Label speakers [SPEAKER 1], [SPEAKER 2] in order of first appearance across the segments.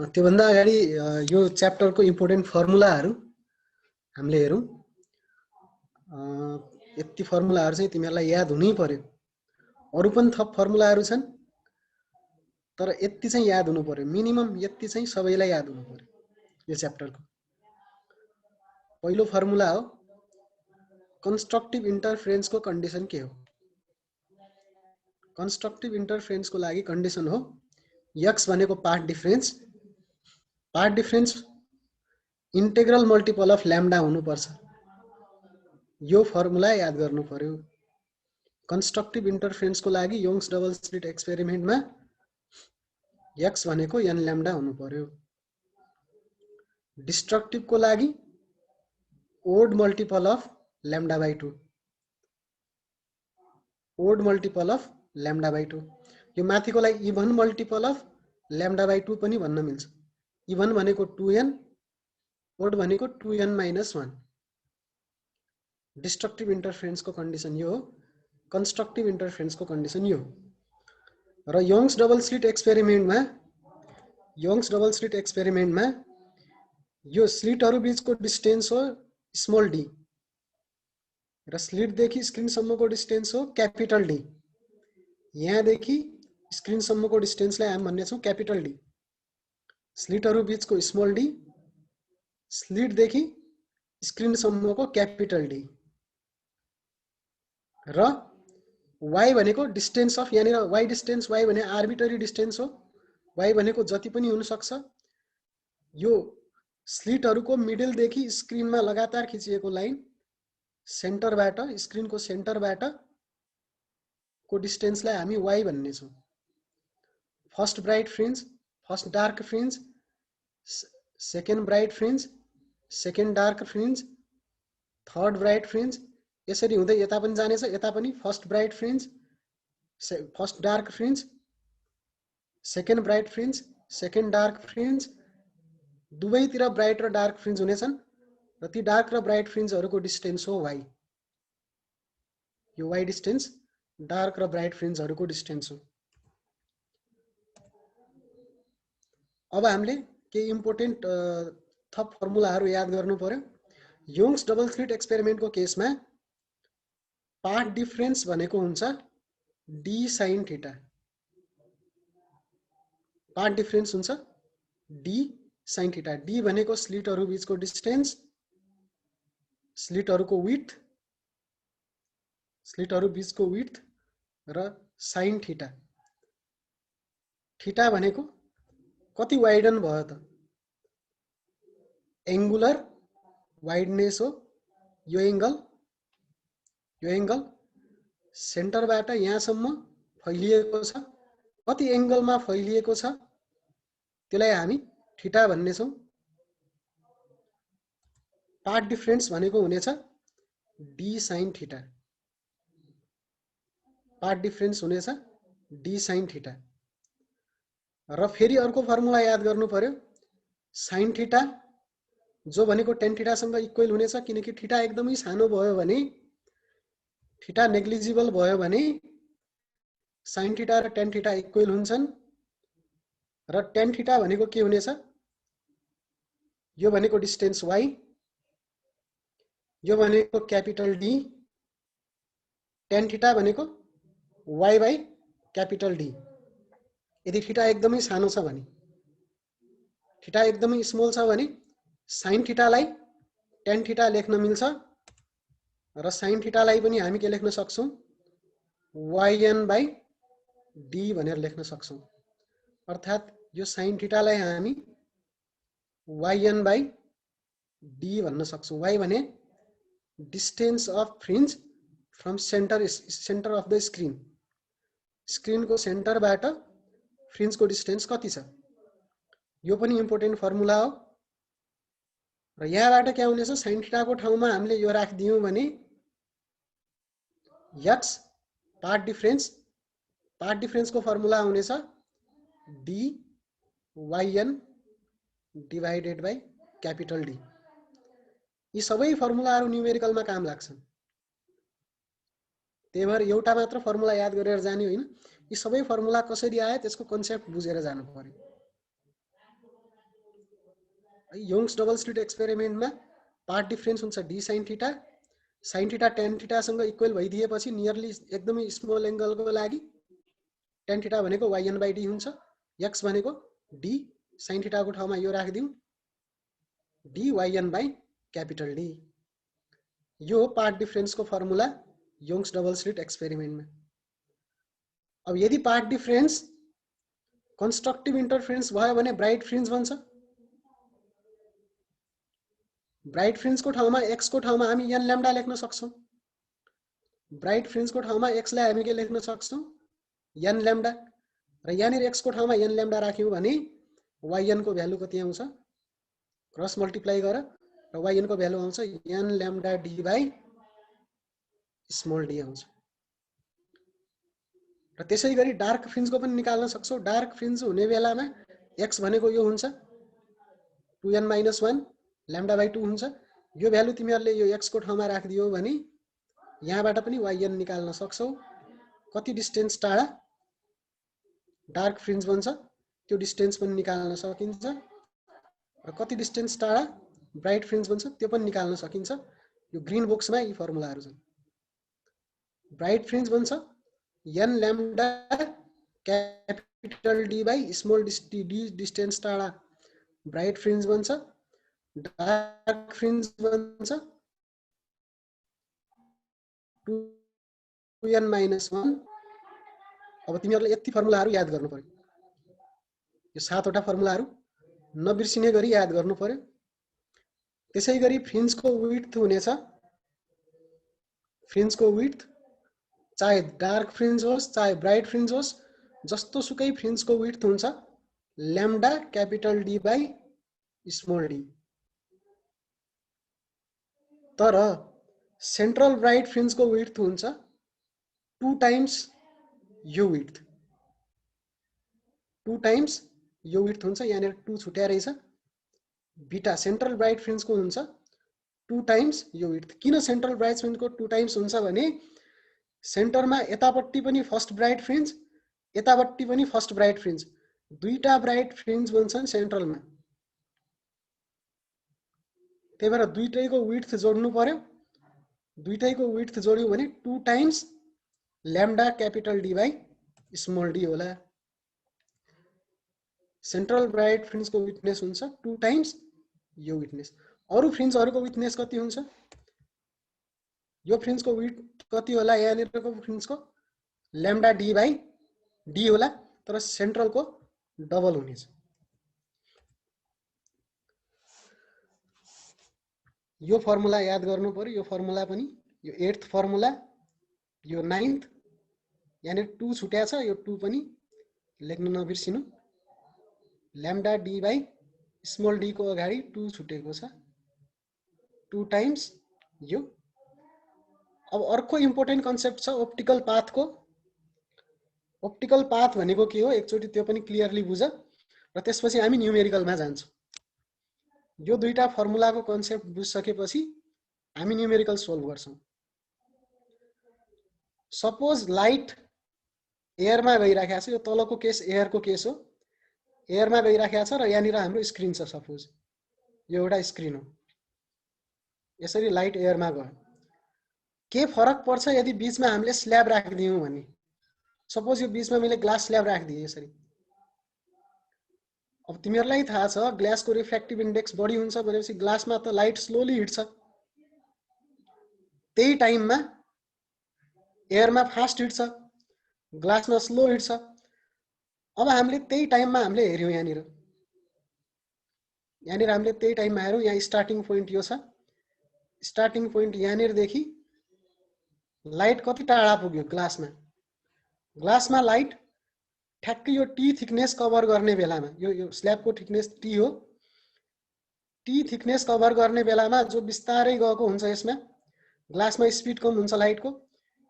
[SPEAKER 1] त्योभन्दा अगाडि यो च्याप्टरको इम्पोर्टेन्ट फर्मुलाहरू हामीले हेरौँ। यति फर्मुलाहरू चाहिँ तिमीहरूलाई याद हुनै पर्यो। अरू पनि थप फर्मुलाहरू छन् तर यति चाहिँ याद हुनु पर्यो, मिनिमम यति चाहिँ सबैलाई याद हुनु पर्यो। यो च्याप्टरको पहिलो फर्मुला हो कन्स्ट्रक्टिभ इन्टरफेरेन्सको कन्डिसन के हो। कन्स्ट्रक्टिभ इन्टरफेरेन्सको लागि कन्डिसन हो x भनेको path difference integral multiple of lambda हुनुपर्छ। यो फर्मुला याद गर्नु पर्यो। कन्स्ट्रक्टिभ इन्टरफेरेन्सको लागि योङ्स डबल स्लिट एक्सपेरिमेन्टमा x भनेको n ल्याम्डा हुनु पर्यो। डिस्ट्रक्टिभको लागि odd multiple of lambda by 2, odd multiple of lambda by 2। यो माथिको लागि even multiple of lambda by 2 पनि भन्न मिल्छ। इभन भनेको 2n, ओड भनेको 2n माइनस 1। डिस्ट्रक्टिभ इन्टरफेरेन्सको कन्डिसन यो हो, कन्स्ट्रक्टिभ इन्टरफेरेन्सको कन्डिसन यो। र योङ्स डबल स्लिट एक्सपेरिमेन्टमा यो स्लिटहरू बीचको डिस्टेन्स हो स्मल डी र स्लिटदेखि स्क्रिनसम्मको डिस्टेन्स हो क्यापिटल डी। यहाँदेखि स्क्रिनसम्मको डिस्टेन्सलाई हामी भन्नेछौँ क्यापिटल डी। स्लिटहरू बीचको स्मल डी, स्लिटदेखि स्क्रिनसम्मको क्यापिटल डी। र y भनेको डिस्टेन्स अफ, यहाँनिर y डिस्टेन्स, y भने आर्बिटरी डिस्टेन्स हो, y भनेको जति पनि हुन सक्छ। यो स्लिटहरूको मिडलदेखि स्क्रिनमा लगातार खिचिएको लाइन सेन्टरबाट, स्क्रिनको सेन्टरबाट को डिस्टेन्सलाई हामी y भन्ने छौँ। First bright fringe, first dark fringe, second bright fringe, second dark fringe, third bright fringe, यसरी हुँदै यता पनि जानेछ। यता पनि first bright fringe, first dark fringe, second bright fringe, second dark fringe, दुवैतिर ब्राइट र डार्क फ्रिन्ज हुनेछन् र ती डार्क र ब्राइट फ्रिन्जहरूको डिस्टेन्स हो y। यो y डिस्टेन्स डार्क र ब्राइट फ्रिन्जहरूको डिस्टेन्स हो। अब हामीले केही इम्पोर्टेन्ट थप फर्मुलाहरू याद गर्नु पर्यो। योङ्स डबल स्लिट एक्सपेरिमेन्टको केसमा पाथ डिफरेन्स भनेको हुन्छ d sin theta. Path difference हुन्छ d sin थीटा। d भनेको स्लिटहरू बीचको डिस्टेन्स, स्लिटहरूको विड्थ, स्लिटहरू बीचको विड्थ र sin थीटा। थीटा भनेको कति वाइडन भयो त, एंगुलर वाइडनेस हो। यो एंगल सेन्टरबाट यहाँसम्म फैलिएको छ। कति एंगलमा फैलिएको छ त्यसलाई हामी थीटा भन्ने छौं। पाथ डिफरेन्स भनेको हुनेछ d sin theta. Path difference हुनेछ d sin थीटा। र फेरि अर्को फर्मुला याद गर्नु पर्यो, sin थीटा जो भनेको tan थीटासँग इक्वल हुनेछ, किनकि थीटा एकदमै सानो भयो भने, थीटा नेग्लिजिबल भयो भने sin थीटा र tan थीटा इक्वल हुन्छन्। र tan थीटा भनेको के हुनेछ, यो भनेको डिस्टेन्स y, यो भनेको क्यापिटल D, tan थीटा भनेको y बाई क्यापिटल D। यदि थीटा एकदमै सानो छ भने, थीटा एकदमै स्मल छ भने sin थीटालाई tan थीटा लेख्न मिल्छ र sin थीटालाई पनि हामी के लेख्न सक्छौं, yn बाई d भनेर लेख्न सक्छौं। अर्थात् यो sin थीटालाई हामी yn बाई d भन्न सक्छौं। y भने distance of fringe from centre of the screen. स्क्रिनको सेन्टरबाट फ्रिन्जको डिस्टेन्स कति छ, यो पनि इम्पोर्टेन्ट फर्मुला हो। र यहाँबाट के हुनेछ, sin थीटाको ठाउँमा हामीले यो राखिदियौं भने x पाथ डिफरेन्सको फर्मुला हुनेछ d yn divided by capital D। यी सबै फर्मुलाहरू न्यूमेरिकलमा काम लाग्छन्। त्यही भएर एउटा मात्र फर्मुला याद गरेर जाने होइन, यी सबै फर्मुला कसरी आए त्यसको कन्सेप्ट बुझेर जानु पर्यो। योङ्स डबल स्लिट एक्सपेरिमेन्टमा पाथ डिफरेन्स हुन्छ d sin theta, sin theta tan theta सँग इक्वल भइदिएपछि नियरली एकदमै स्मल एंगलको लागि tan थीटा भनेको yn/d हुन्छ, x भनेको d sin थीटा को ठाउँमा यो राखिदिउँ d yn/D। यो पाथ डिफरेन्स को फर्मुला योङ्स डबल स्लिट एक्सपेरिमेन्टमा। अब यदि पाथ डिफरेन्स कन्स्ट्रक्टिभ इन्टरफेरेन्स भयो भने ब्राइट फ्रिन्ज बन्छ। ब्राइट फ्रिन्ज को ठाउँमा x को ठाउँमा हामी n ल्याम्डा लेख्न सक्छौं। ब्राइट फ्रिन्ज को ठाउँमा x लाई हामी के लेख्न सक्छौं n ल्याम्डा, र यहाँनिर x को ठाउँमा n ल्याम्डा राख्यौं भने yn को भ्यालु कति आउँछ क्रस मल्टिप्लाई गर र yn को भ्यालु आउँछ n lambda d by small d आउँछ। र त्यसैगरी डार्क फ्रिन्ज को पनि निकाल्न सक्छौ। डार्क फ्रिन्ज हुने बेलामा x भनेको यो हुन्छ 2n-1 ल्याम्डा बाइ 2 हुन्छ। यो भ्यालु तिमीहरुले यो x को ठाउँमा राखिदियौ भने यहाँबाट पनि yn निकाल्न सक्छौ। कति डिस्टेन्स टाढा डार्क फ्रिन्ज बन्छ त्यो डिस्टेन्स पनि निकाल्न सकिन्छ, र कति डिस्टेन्स टाढा ब्राइट फ्रिन्ज बन्छ त्यो पनि निकाल्न सकिन्छ। यो ग्रीन बक्समा यी फर्मुलाहरु छन्। ब्राइट फ्रिन्ज बन्छ n lambda capital d by small d distance टाढा ब्राइट फ्रिन्ज बन्छ। डार्क फ्रिन्ज बन्छ 2n-1। अब तिमीहरुले यति फर्मुलाहरु याद गर्नु पर्यो। यो 7 वटा फर्मुलाहरु नबिर्सिने गरी याद गर्नु पर्यो। त्यसैगरी फ्रिन्जको विड्थ हुनेछ, फ्रिन्जको विड्थ चाहे डार्क फ्रिन्ज होस् चाहे ब्राइट फ्रिन्ज होस् जस्तो सुकै फ्रिन्जको विड्थ हुन्छ lambda capital D by small d। तर सेन्ट्रल ब्राइट फ्रिन्जको विड्थ हुन्छ 2 टाइम्स यो विड्थ, 2 टाइम्स यो विड्थ हुन्छ। यहाँनिर 2 छुट्या रहेछ। बीटा सेन्ट्रल ब्राइट फ्रिन्जको हुन्छ 2 टाइम्स यो विड्थ। किन सेन्ट्रल ब्राइट फ्रिन्जको 2 टाइम्स हुन्छ भने सेन्टरमा यतापट्टि पनि फर्स्ट ब्राइट फ्रिन्ज यतापट्टि पनि फर्स्ट ब्राइट फ्रिन्ज, दुईटा ब्राइट फ्रिन्ज बन्छन् सेन्ट्रलमा। त्यही भएर दुईटैको विड्थ जोड्नु पर्यो। दुईटैको विड्थ जोड्यौ भने 2 times lambda capital D by small d होला। सेन्ट्रल ब्राइट फ्रिन्जको विथनेस हुन्छ 2 टाइम्स यो विथनेस। अरु फ्रिन्जहरुको विथनेस कति हुन्छ? यो फ्रिन्जको विड्थ कति होला? यहाँनिरको फ्रिन्जको ल्याम्डा d बाइ d होला, तर सेन्ट्रलको डबल हुनेछ। यो फर्मुला याद गर्नु पर्यो। यो फर्मुला पनि यो 8th फर्मुला, यो 9th, यहाँनिर 2 छुट्या छ, यो 2 पनि लेख्न नबिर्सिनु। Lambda d by small d को अगाडि 2 छुटेको छ, 2 टाइम्स यो। अब अर्को इम्पोर्टेन्ट कन्सेप्ट छ ऑप्टिकल पाथ को। ऑप्टिकल पाथ भनेको के हो एकचोटी त्यो पनि क्लियरली बुझ, र त्यसपछि हामी न्यूमेरिकलमा जान्छौं। यो दुईटा फर्मुलाको कन्सेप्ट बुझिसकेपछि हामी न्यूमेरिकल सोल्भ गर्छौं। सपोज लाइट एयरमा गइराखेको छ, यो तलको केस एयरको केस हो। एयरमा गइराखेको छ र यहाँनिर हाम्रो स्क्रिन छ। सपोज यो एउटा स्क्रिन हो। यसरी लाइट एयरमा गयो। के फरक पर्छ यदि बीचमा हामीले स्ल्याब राखिदियौं भने? सपोज यो बीचमा मैले ग्लास स्ल्याब राखिदिए यसरी। अब तिमीहरुलाई थाहा छ ग्लासको रिफ्र्याक्टिभ इन्डेक्स बढी हुन्छ भनेपछि ग्लासमा त लाइट स्लोली हिट्छ। त्यही टाइममा एयरमा फास्ट हिट्छ, ग्लासमा स्लो हिट्छ। अब हामीले त्यही टाइममा हामीले हेर्यौं यहाँनिर हामीले त्यही टाइममा हेरौं। यहाँ स्टार्टिङ पोइन्ट यो छ। स्टार्टिङ पोइन्ट यहाँनिर देखि लाइट कति टाढा पुग्यो ग्लासमा? ग्लासमा लाइट ठ्याक्कै यो टी थिकनेस कभर गर्ने बेलामा, यो स्ल्याबको थिकनेस टी हो, टी थिकनेस कभर गर्ने बेलामा जो बिस्तारै गएको हुन्छ यसमा, ग्लासमा स्पिड कम हुन्छ लाइटको,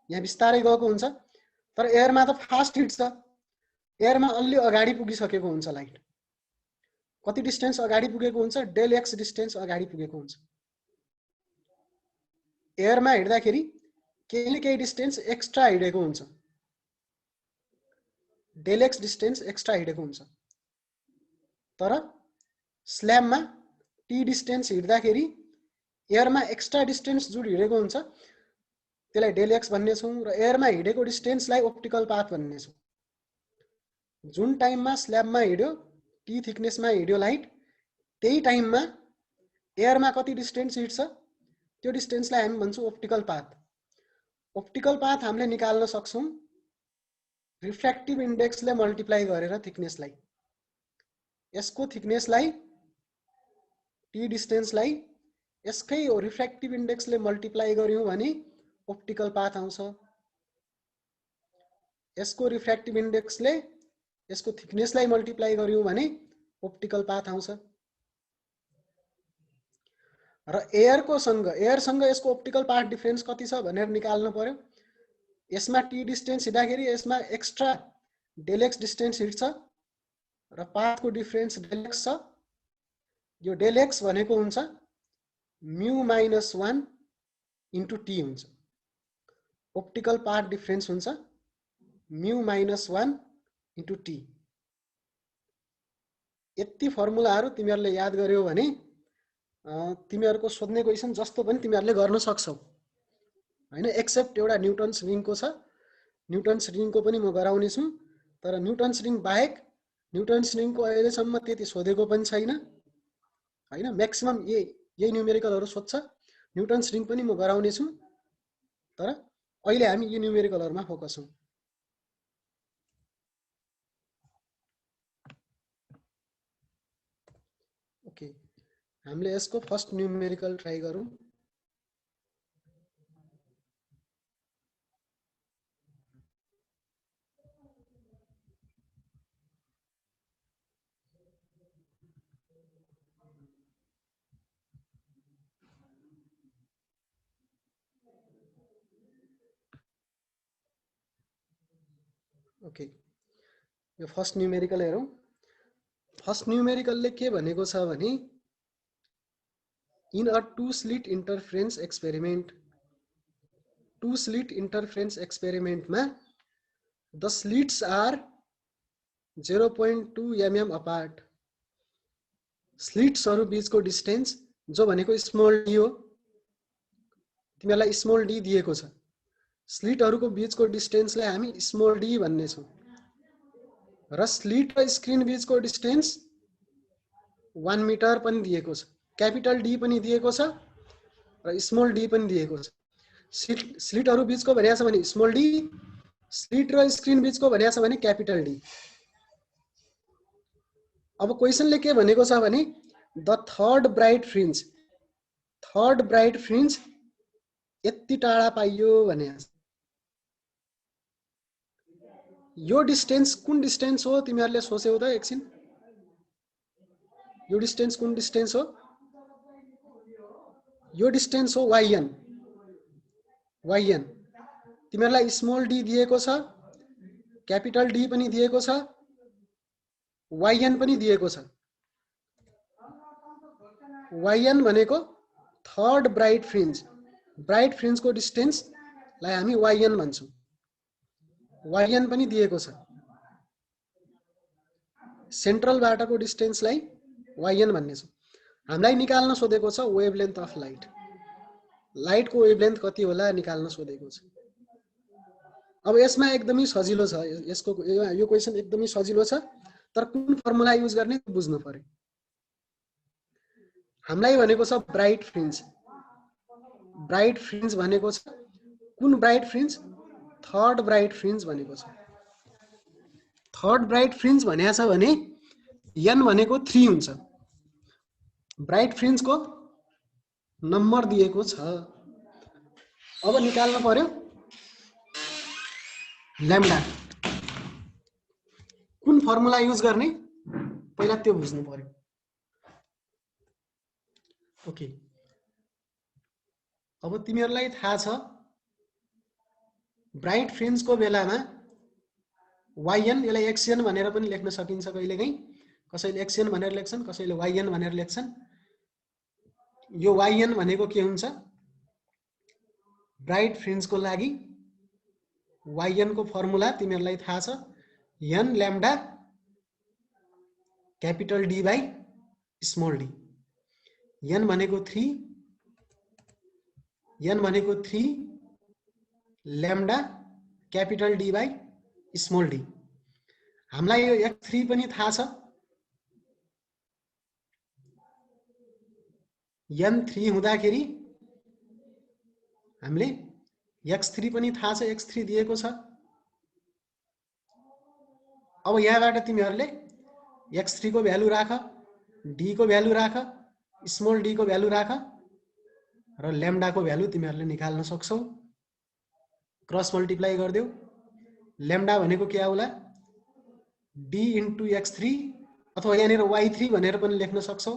[SPEAKER 1] यहाँ बिस्तारै गएको हुन्छ। तर एयरमा त फास्ट हिट्छ। एयरमा अलि अगाडि पुगिसकेको हुन्छ लाइट। कति डिस्टेन्स अगाडि पुगेको हुन्छ? डेल एक्स डिस्टेन्स अगाडि पुगेको हुन्छ। एयरमा हिड्दाखेरि केही डिस्टेन्स एक्स्ट्रा हिडेको हुन्छ, डेल एक्स डिस्टेन्स एक्स्ट्रा हिडेको हुन्छ। तर स्ल्याबमा टी डिस्टेन्स हिँड्दाखेरि एयरमा एक्स्ट्रा डिस्टेन्स जुन हिँडेको हुन्छ त्यसलाई डेल एक्स भन्ने छौँ र एयरमा हिँडेको डिस्टेन्सलाई ऑप्टिकल पाथ भन्ने छौँ। जुन टाइममा स्ल्याबमा हिँड्यो टी थिकनेसमा हिँड्यो लाइट त्यही टाइममा एयरमा कति डिस्टेन्स हिँड्छ त्यो डिस्टेन्सलाई हामी भन्छौँ ऑप्टिकल पाथ। ऑप्टिकल पाथ हामीले निकाल्न सक्छौँ रिफ्र्याक्टिभ इन्डेक्सले मल्टिप्लाई गरेर थिकनेसलाई। यसको थिकनेसलाई टी डिस्टेन्सलाई यसकै रिफ्र्याक्टिभ इन्डेक्सले मल्टिप्लाई गर्यौं भने ऑप्टिकल पाथ आउँछ। यसको रिफ्र्याक्टिभ इन्डेक्सले यसको थिकनेसलाई मल्टिप्लाई गर्यौं भने ऑप्टिकल पाथ आउँछ। र एयरसँग यसको ऑप्टिकल पाथ डिफरेन्स कति छ भनेर निकाल्नु पर्यो। यसमा टी डिस्टेन्स हिँड्दाखेरि यसमा एक्स्ट्रा डेल एक्स डिस्टेन्स हिँड्छ र पाथको डिफरेन्स डेल एक्स छ। यो डेल एक्स भनेको हुन्छ म्यू माइनस 1 इन्टु टी हुन्छ। ऑप्टिकल पाथ डिफरेन्स हुन्छ म्यू माइनस 1 इन्टु टी। यति फर्मुलाहरू तिमीहरूले याद गर्यौ भने तिमीहरूको सोध्ने क्वेसन जस्तो पनि तिमीहरूले गर्न सक्छौ हैन। एक्सेप्ट एउटा न्युटन्स रिङको छ, न्युटन्स रिङको पनि म गराउने छु। तर न्युटन्स रिङ बाहेक न्युटन्स रिङको अहिलेसम्म त्यति सोधेको पनि छैन हैन। म्याक्सिमम यही न्युमेरिकलहरू सोध्छ। न्युटन्स रिङ पनि म गराउने छु तर अहिले हामी यो न्युमेरिकलहरुमा फोकस छौं। ओके, हामीले यसको फर्स्ट न्युमेरिकल ट्राई गरौँ। ओके, यो फर्स्ट न्युमेरिकल हेरौँ। फर्स्ट न्युमेरिकलले के भनेको छ भने in a two slit interference एक्सपेरिमेन्टमा the slits are 0.2 mm apart. स्लिट्सहरु बीचको डिस्टेन्स जो भनेको स्मल डी हो, तिमीलाई स्मल डी दिएको छ। स्लिटहरुको बीचको डिस्टेन्सलाई हामी स्मल डी भन्ने छौं र स्लिट र स्क्रिन बीचको डिस्टेन्स 1 मिटर पनि दिएको छ। क्यापिटल डी पनि दिएको छ र स्मल डी पनि दिएको छ। स्लिटहरु बीचको भनेको छ भने स्मल डी, स्लिट र स्क्रिन बीचको भनेको छ भने क्यापिटल डी। अब क्वेशनले के भनेको छ भने द थर्ड ब्राइट फ्रिन्ज यति टाढा पाइयो भनेको छ। यो डिस्टेन्स कुन डिस्टेन्स हो तिमीहरूले सोच्यौ त एकछिन? यो डिस्टेन्स कुन डिस्टेन्स हो? यो डिस्टेन्स हो yn। तिमीहरूलाई स्मल डी दिएको छ, क्यापिटल डी पनि दिएको छ, yn पनि दिएको छ। yn भनेको थर्ड ब्राइट फ्रिन्जको डिस्टेन्सलाई हामी yn भन्छौँ। yn पनि दिएको छ। सेन्ट्रल बाटाको डिस्टेन्सलाई yn भन्ने छ। हामीलाई निकाल्न सोधेको छ वेभलेन्थ अफ लाइट। लाइटको वेभलेन्थ कति होला निकाल्न सोधेको छ। अब यसमा एकदमै सजिलो छ, यसको यो क्वेशन एकदमै सजिलो छ तर कुन फर्मुला युज गर्ने बुझ्नु पर्यो। हामीलाई भनेको छ ब्राइट फ्रिन्ज भनेको छ कुन bright fringe? Third bright fringe भनेको छ। थर्ड ब्राइट फ्रिन्ज भनेको छ भने n भनेको 3 हुन्छ। ब्राइट फ्रिन्जको नम्बर दिएको छ। अब निकाल्नु पर्यो ल्याम्डा। कुन फर्मुला युज गर्ने पहिला त्यो बुझ्नु पर्यो। ओके, अब तिमीहरूलाई थाहा छ ब्राइट फ्रिन्जको बेलामा yn, यसलाई xn भनेर पनि लेख्न सकिन्छ कहिलेकाहीँ। कसैले xn भनेर लेख्छन्, कसैले yn भनेर लेख्छन्। यो yn भनेको के हुन्छ? ब्राइट फ्रिन्जको लागि yn को फर्मुला तिमीहरूलाई थाहा छ n lambda capital D by small D, n भनेको 3, n भनेको 3 lambda capital D by small D. हामीलाई यो x3 पनि थाहा छ, n3 हुँदाखेरि हामीले x3 पनि थाहा छ, x3 दिएको छ। अब यहाँबाट तिमीहरूले x3 को भ्यालु राख, d को भ्यालु राख, स्मल d को भ्यालु राख र ल्याम्डा को भ्यालु तिमीहरूले निकाल्न सक्छौ। Cross multiply गर्देऊ। ल्याम्डा भनेको के आउला, d इन्टु x3 अथवा यहाँनिर y3 भनेर पनि लेख्न सक्छौ,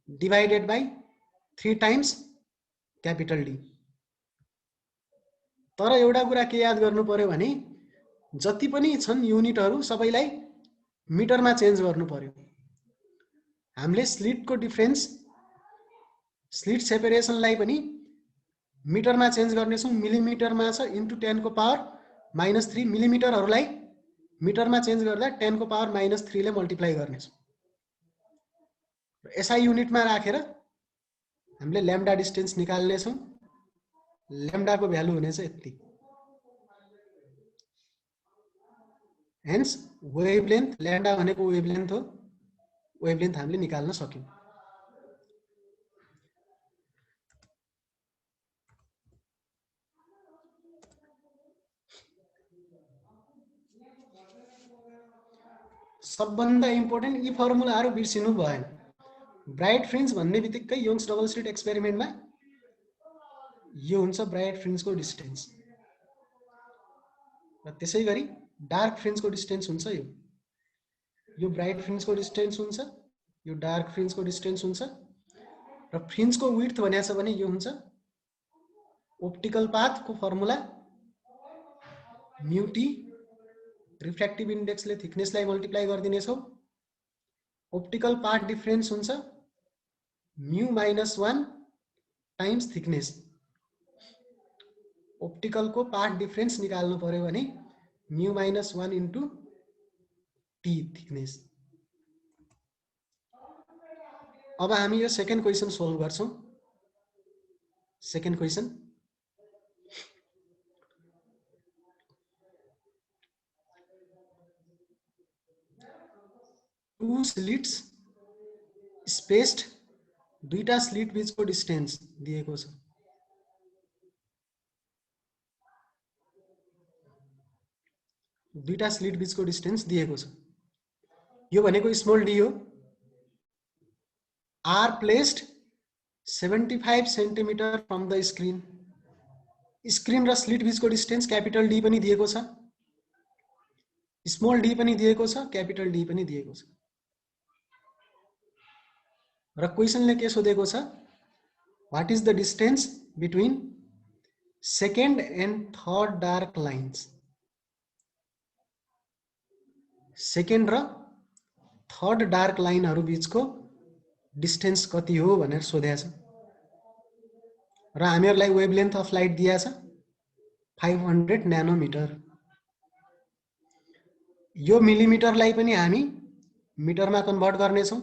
[SPEAKER 1] divided by 3 times capital D. तर एउटा कुरा के याद गर्नु पर्यो भने जति पनि छन् युनिटहरु सबैलाई मिटरमा चेन्ज गर्नु पर्यो। हामीले स्लिटको डिफरेन्स, स्लिट सेपरेसनलाई पनि मिटरमा चेन्ज गर्नेछौं। मिलिमिटरमा छ इन्टु 10 को पावर -3, मिलिमिटरहरुलाई मिटरमा चेन्ज गर्दा 10 को पावर -3 ले मल्टिप्लाई गर्नेछौं। एसआई युनिटमा राखेर हामीले ल्याम्डा डिस्टेन्स निकाल्ने छौं। ल्याम्डा को भ्यालु हुनेछ यति। हेन्स वेभलेन्थ, ल्याम्डा भनेको वेभलेन्थ हो, वेभलेन्थ हामीले निकाल्न सक्यौं। सबभन्दा इम्पोर्टेन्ट यी फर्मुलाहरु बिर्सिनु भएन। ब्राइट फ्रिन्ज भन्ने बित्तिकै योङ्स डबल स्लिट एक्सपेरिमेन्टमा यो हुन्छ ब्राइट फ्रिन्जको डिस्टेन्स र त्यसैगरी डार्क फ्रिन्जको डिस्टेन्स हुन्छ यो। यो ब्राइट फ्रिन्जको डिस्टेन्स हुन्छ, यो डार्क फ्रिन्जको डिस्टेन्स हुन्छ र फ्रिन्जको विड्थ भनेको छ भने यो हुन्छ ऑप्टिकल पाथको फर्मुला म्यु टी, रिफ्र्याक्टिभ इन्डेक्सले थिकनेसलाई मल्टिप्लाई गरिदिनेछौ। ऑप्टिकल पाथ डिफरेन्स हुन्छ म्यु -1 टाइम्स थिकनेस। ऑप्टिकल को पाथ डिफरेन्स निकाल्नु पर्यो भने म्यु -1 इन्टु टी थिकनेस। अब हामी यो सेकेन्ड क्वेशन सोल्भ गर्छौं। Second question, two slits spaced, दुईटा स्लिट बीचको डिस्टेन्स दिएको छ। दुईटा स्लिट बीचको डिस्टेन्स दिएको छ। यो भनेको स्मल डी हो। Are placed 75 centimetre from the screen. Screen र स्लिट बीचको डिस्टेन्स क्यापिटल डी पनि दिएको छ, स्मल डी पनि दिएको छ, क्यापिटल डी पनि दिएको छ। र क्वेशनले के सोधेको छ, what is the distance between second and third dark lines. Second र थर्ड डार्क लाइनहरु बीचको डिस्टेन्स कति हो भनेर सोधेको छ। र हामीहरुलाई वेभलेन्थ अफ लाइट दिया छ 500 न्यानोमिटर। यो मिलिमिटरलाई पनि हामी मिटरमा कन्भर्ट गर्नेछौं।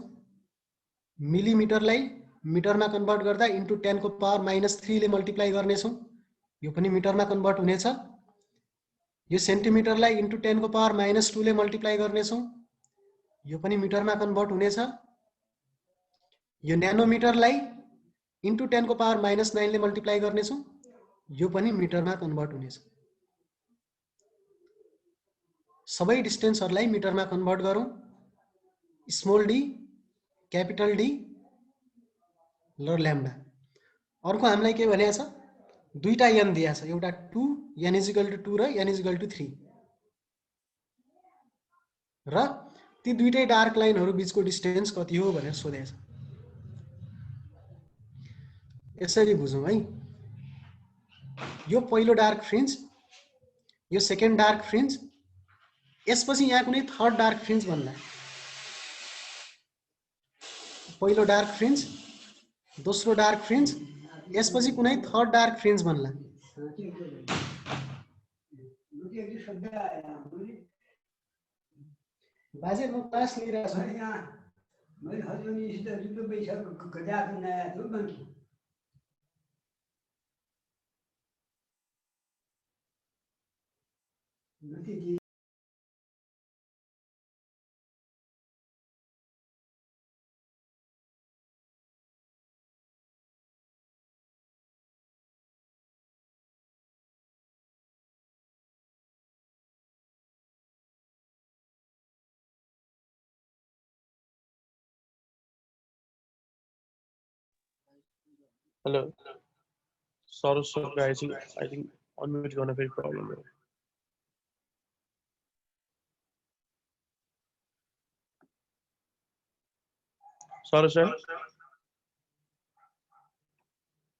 [SPEAKER 1] मिलिमिटरलाई मिटरमा कन्भर्ट गर्दा इन्टु 10 को पावर -3 ले मल्टिप्लाई गर्नेछौं। यो पनि मिटरमा कन्भर्ट हुनेछ। यो सेन्टिमिटरलाई इन्टु 10 को पावर -2 ले मल्टिप्लाई गर्नेछौं। यो पनि मिटरमा कन्भर्ट हुनेछ। यो न्यानोमिटरलाई इन्टु 10 को पावर -9 ले मल्टिप्लाई गर्नेछौं। यो पनि मिटरमा कन्भर्ट हुनेछ। सबै डिस्टेन्सहरुलाई मिटरमा कन्भर्ट गरौं। स्मल डी, क्यापिटल डी र ल्याम्डा। अर्को हामीलाई के भनेको छ, दुईटा n दिया छ, एउटा 2 n = 2 र n = 3 र ती दुईटै डार्क लाइनहरु बीचको डिस्टेन्स कति हो भनेर सोधेको छ। यसरी बुझौं है। यो पहिलो डार्क फ्रिन्ज, यो सेकेन्ड डार्क फ्रिन्ज, यसपछि यहाँ कुनै थर्ड डार्क फ्रिन्ज भन्ला। पहिलो डार्क फ्रिन्ज, दोस्रो डार्क फ्रिन्ज, यसपछि कुनै थर्ड डार्क फ्रिन्ज भन्ला। बाजे म क्लास लिइरहेको छु।
[SPEAKER 2] मैले हजुर निसित जुन पैसा गजा नयाँ थियो बाँकी नति
[SPEAKER 3] Hello. Sorry, sir, guys. I think unmute gonna be a problem. Sorry, sir.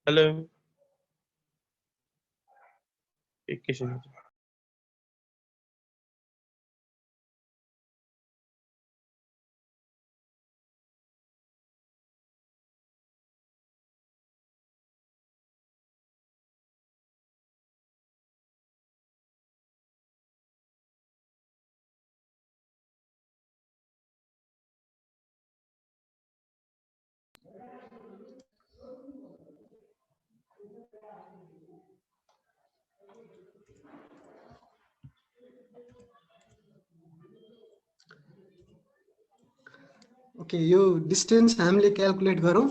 [SPEAKER 3] Hello. एकैछिन
[SPEAKER 1] ओके, यो डिस्टेन्स हामीले क्याल्कुलेट गरौँ।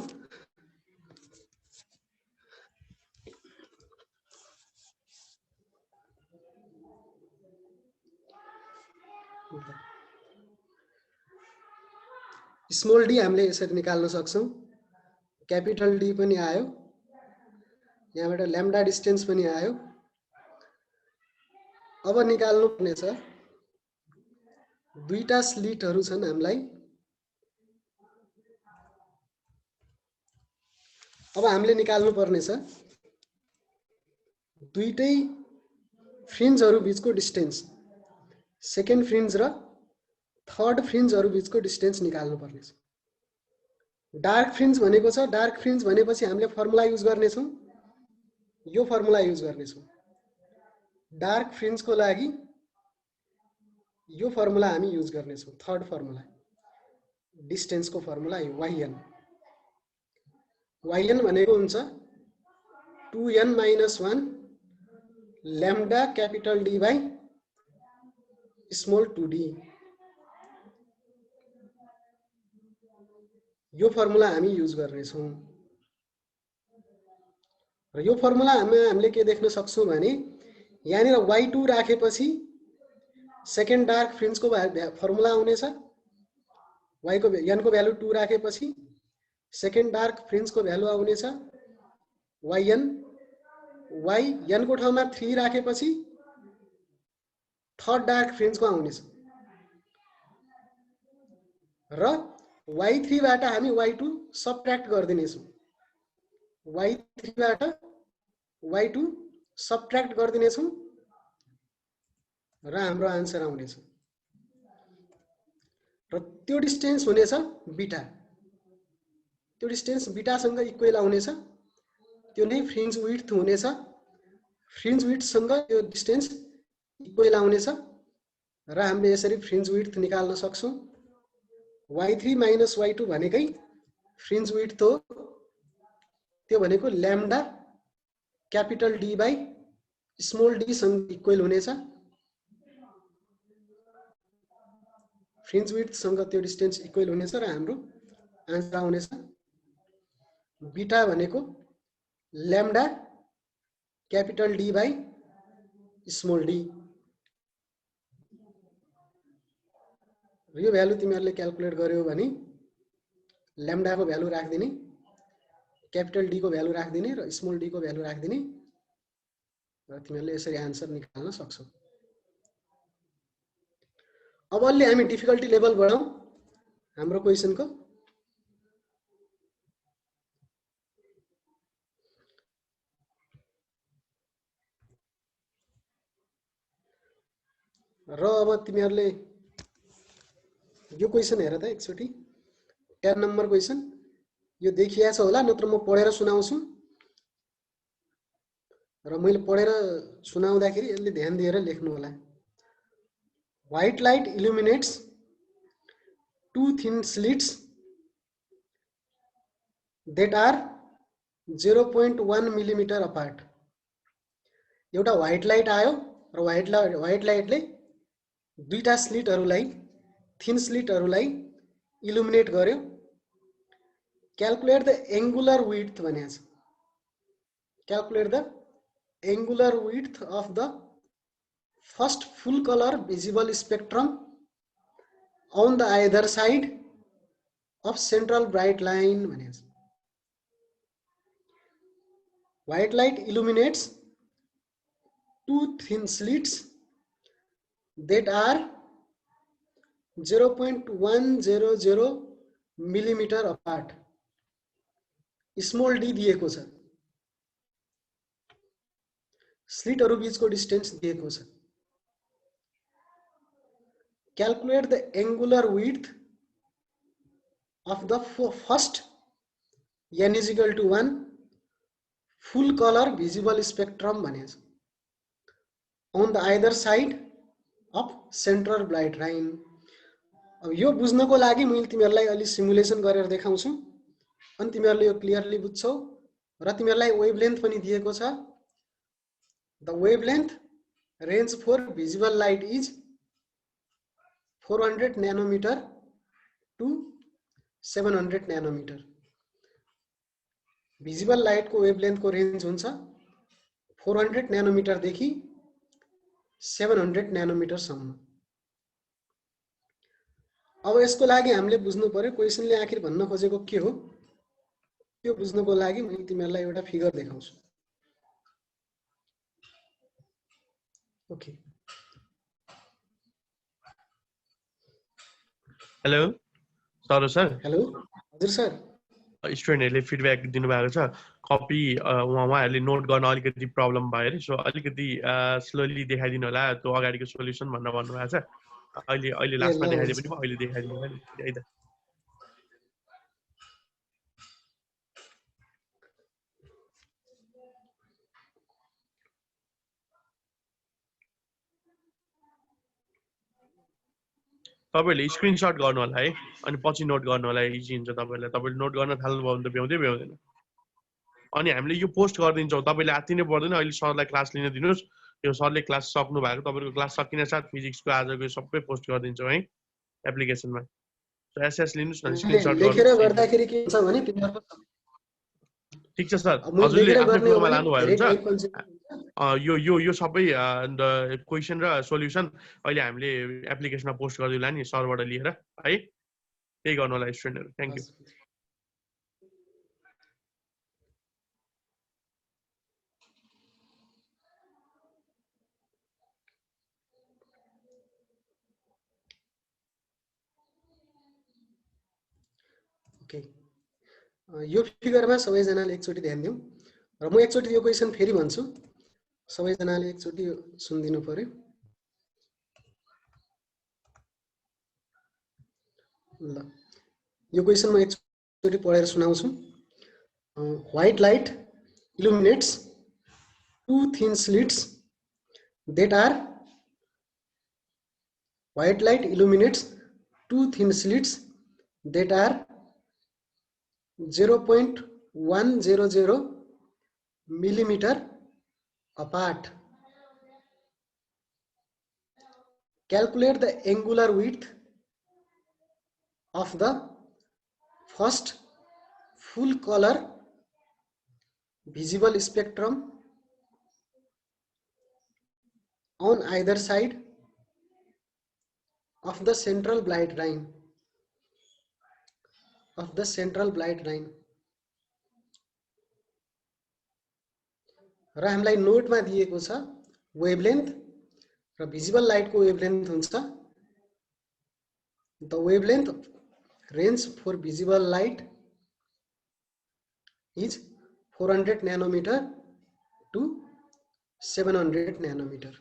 [SPEAKER 1] स्मल डी हामीले यसरी निकाल्न सक्छौँ। क्यापिटल डी पनि आयो, यहाँबाट ल्याम्डा डिस्टेन्स पनि आयो। अब निकाल्नु पर्ने छ, दुईटा स्लिटहरू छन् हामीलाई। अब हामीले निकाल्नु पर्ने छ दुईटै फ्रिन्जहरू बीचको डिस्टेन्स, सेकेन्ड फ्रिन्ज र थर्ड फ्रिन्जहरू बीचको डिस्टेन्स निकाल्नु पर्ने छ। डार्क फ्रिन्ज भनेको छ, डार्क फ्रिन्ज भनेपछि हामीले फर्मुला युज गर्नेछौँ, यो फर्मुला युज गर्नेछौँ। डार्क फ्रिन्जको लागि यो फर्मुला हामी युज गर्नेछौँ, थर्ड फर्मुला, डिस्टेन्सको फर्मुला यो YN। YN भनेको हुन्छ 2n - 1 lambda capital D by small 2d। यो फर्मुला हामी युज गर्नेछौँ र यो फर्मुलामा हामीले के देख्न सक्छौँ भने यहाँनिर Y2 राखेपछि सेकेन्ड डार्क फ्रिन्जको फर्मुला आउनेछ, N को भ्यालु 2 राखेपछि सेकेन्ड डार्क फ्रिन्जको भ्यालु आउनेछ YN। N को ठाउँमा 3 राखेपछि थर्ड डार्क फ्रिन्जको आउनेछ र Y3 बाट हामी Y2 सबट्र्याक्ट गरिदिनेछौँ, Y3 बाट Y2 सबट्र्याक्ट गरिदिनेछौँ र हाम्रो आन्सर आउनेछ। र त्यो डिस्टेन्स हुनेछ बीटा, त्यो डिस्टेन्स बीटासँग इक्वल आउनेछ, त्यो नै फ्रिन्ज विड्थ हुनेछ। फ्रिन्ज विड्थसँग त्यो डिस्टेन्स इक्वल आउनेछ र हामीले यसरी फ्रिन्ज विड्थ निकाल्न सक्छौँ। Y3 - Y2 भनेकै फ्रिन्ज विड्थ हो, त्यो भनेको lambda capital D by small D सँग इक्वल हुनेछ। फ्रिन्ज विड्थ सँग त्यो डिस्टेन्स इक्वल हुनेछ र हाम्रो आन्सर आउनेछ बीटा भनेको lambda capital D by small D. यो भ्यालु तिमीहरूले क्याल्कुलेट गर्यो भने ल्याम्डाको भ्यालु राख्दिने, क्यापिटल डी को भ्यालु राख्दिने र स्मल डी को भ्यालु राख्दिने र तिमीहरूले यसरी आन्सर निकाल्न सक्छौ। अब अलि हामी डिफिकल्टी लेभल बढाउँ हाम्रो क्वेशनको। र अब तिमीहरूले यो क्वेशन हेर त एकचोटी, 10 नम्बर क्वेशन। यो देखिया छ होला, नत्र म पढेर सुनाउँछु र मैले पढेर सुनाउँदाखेरि यसले ध्यान दिएर लेख्नु होला। White light illuminates two thin slits that are 0.1 millimetre apart. एउटा व्हाइट लाइट आयो र व्हाइट लाइटले दुईटा स्लिटहरुलाई थिन स्लिटहरुलाई इल्युमिनेट गर्यो। क्याल्कुलेट द एंगुलर विड्थ भनेको छ। Calculate the angular width of the first full colour visible spectrum on the either side of central bright line भनेको छ। White light illuminates two thin slits that are 0.100 millimeter apart. Small d दिएको छ। स्लिटहरु बीचको distance दिएको छ। Calculate the angular width of the first n is equal to 1 full color visible spectrum भनेको छ। On the either side of central bright line। अब यो बुझ्नको लागि मैले तिमीहरुलाई अलि सिमुलेसन गरेर देखाउँछु अनि तिमीहरुले यो क्लियरली बुझ्छौ र तिमीहरुलाई वेभलेन्थ पनि दिएको छ। The wavelength range for visible light is 400 nanometer to 700 nanometer। visible light को wavelength को रेंज हुन्छ 400 nanometer देखि 700 nanometer सम्म। अब यसको लागि हामीले बुझ्नु पर्यो क्वेशनले आखिर भन्न खोजेको के हो। त्यो बुझ्नको लागि मैले तिमीहरुलाई एउटा फिगर देखाउँछु। Okay
[SPEAKER 3] hello sir sir
[SPEAKER 1] hello हजुर सर
[SPEAKER 3] स्टुडेन्टहरुले फिडब्याक दिनुभएको छ कपी उहाँहरुले नोट गर्न अलिकति प्रब्लम भयो रे सो अलिकति स्लोली देखाइदिनु होला त्यो अगाडिको सोलुसन भनेर भन्नुभएको छ अहिले लास्टमा देखाइदिए पनि अहिले देखाइदिनु होला नि है त तपाईहरुले स्क्रिनशट गर्नु होला है अनि पछि नोट गर्नु होला इजी हुन्छ तपाईहरुले नोट गर्न थाल्नु भयो भने त भ्याउँदै भ्याउँदैन अनि हामीले यो पोस्ट गरिदिन्छौँ तपाईले आत्ति नै पर्दैन अहिले सरलाई क्लास लिन दिनुस् यो सरले क्लास सक्नु भएको तपाईको क्लास सकिन साथ फिजिक्सको आजको सबै पोस्ट गरिदिन्छौँ है एप्लिकेसनमा सो एसएस लिनुस् न स्क्रिनशट
[SPEAKER 1] लेखेर गर्दाखेरि के हुन्छ भने तिमीहरुको
[SPEAKER 3] ठीक छ सर हजुरले आफ्नो कुरोमा लानु भयो हुन्छ यो सबै क्वेशन र सोलुसन अहिले हामीले एप्लिकेसनमा पोस्ट गरिदिला नि सरबाट लिएर है त्यही गर्नु होला स्टुडेन्टहरु थ्यांक यू
[SPEAKER 1] ओके यो फिगरमा सबैजनाले एकचोटी ध्यान दिउँ र म एकचोटी यो क्वेशन फेरि भन्छु सबैजनाले एकचोटी सुनिदिनु पर्यो। ल यो क्वेशन म एकचोटी पढेर सुनाउँछु। White light illuminates two thin slits that are white light illuminates two thin slits that are 0.100 millimeter apart. Calculate the angular width of the first full color visible spectrum on either side of the central bright line. र हामीलाई नोटमा दिएको छ wavelength र visible लाइटको wavelength हुन्छ the wavelength range for visible light is 400 nanometre to 700 nanometre.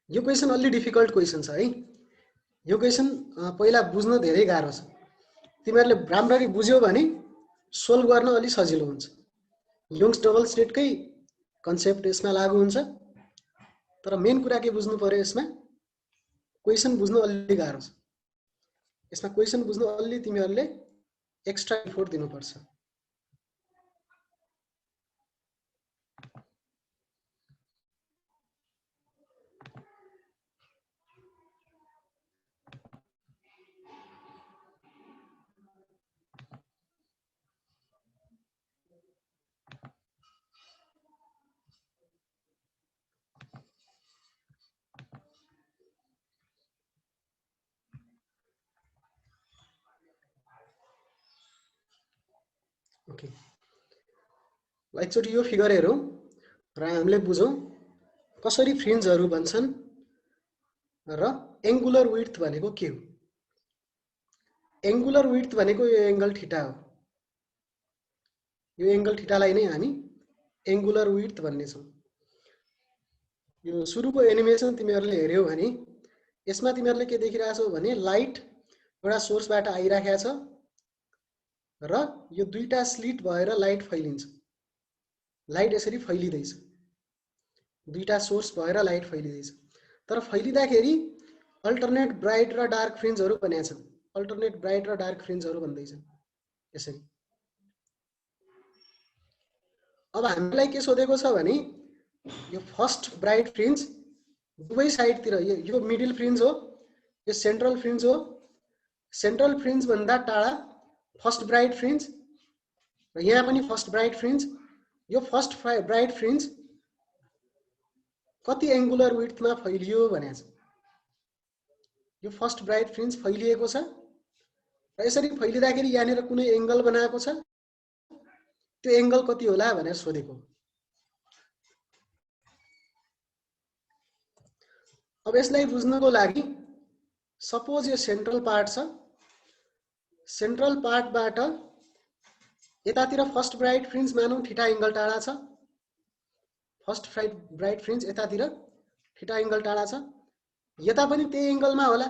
[SPEAKER 1] यो question अलि difficult question छ है। यो क्वेशन पहिला बुझ्न धेरै गाह्रो छ। तिमीहरुले राम्ररी बुझ्यौ भने सोल्भ गर्न अलि सजिलो हुन्छ। यंग्स डबल स्लिटकै कन्सेप्ट यसमा लागू हुन्छ तर मेन कुरा के बुझ्नु पर्यो यसमा क्वेशन बुझ्न अलि गाह्रो छ। यसमा क्वेशन बुझ्न अलि तिमीहरुले एक्स्ट्रा एफोर्ट दिनुपर्छ। ओके, एकचोटि यो फिगर हेरौँ र हामीले बुझौँ कसरी फ्रिन्जहरू बन्छन् र एङ्गुलर विड्थ भनेको के हो। एङ्गुलर विड्थ भनेको यो एङ्गल थीटा हो। यो एङ्गल थीटालाई नै हामी एङ्गुलर विड्थ भन्ने छौँ। यो सुरुको एनिमेसन तिमीहरूले हेर्यौ भने यसमा तिमीहरूले के देखिरहेछौ भने लाइट एउटा सोर्सबाट आइराखेको छ र यो दुईटा स्लिट भएर लाइट फैलिन्छ। लाइट यसरी फैलिँदैछ, दुईटा सोर्स भएर लाइट फैलिँदैछ। तर फैलिँदाखेरि अल्टरनेट ब्राइट र डार्क फ्रिन्जहरू बनेका छन्। अल्टरनेट ब्राइट र डार्क फ्रिन्जहरू भन्दैछन् यसरी। अब हामीलाई के सोधेको छ भने यो फर्स्ट ब्राइट फ्रिन्ज दुवै साइडतिर, यो मिडल फ्रिन्ज हो, यो सेन्ट्रल फ्रिन्ज हो। सेन्ट्रल फ्रिन्ज भन्दा टाढा फर्स्ट ब्राइट फ्रिन्ज र यहाँ पनि फर्स्ट ब्राइट फ्रिन्ज। यो फर्स्ट ब्राइट फ्रिन्ज कति एङ्गुलर विड्थमा फैलियो भनेको छ। यो फर्स्ट ब्राइट फ्रिन्ज फैलिएको छ र यसरी फैलिँदाखेरि यहाँनिर कुनै एङ्गल बनाएको छ, त्यो एङ्गल कति होला भनेर सोधेको। अब यसलाई बुझ्नको लागि सपोज यो सेन्ट्रल पार्ट छ, सेन्ट्रल पार्टबाट यतातिर फर्स्ट ब्राइट फ्रिन्ज मानौँ थीटा एङ्गल टाढा छ। फर्स्ट ब्राइट फ्रिन्ज यतातिर थीटा एङ्गल टाढा छ, यता पनि त्यही एङ्गलमा होला,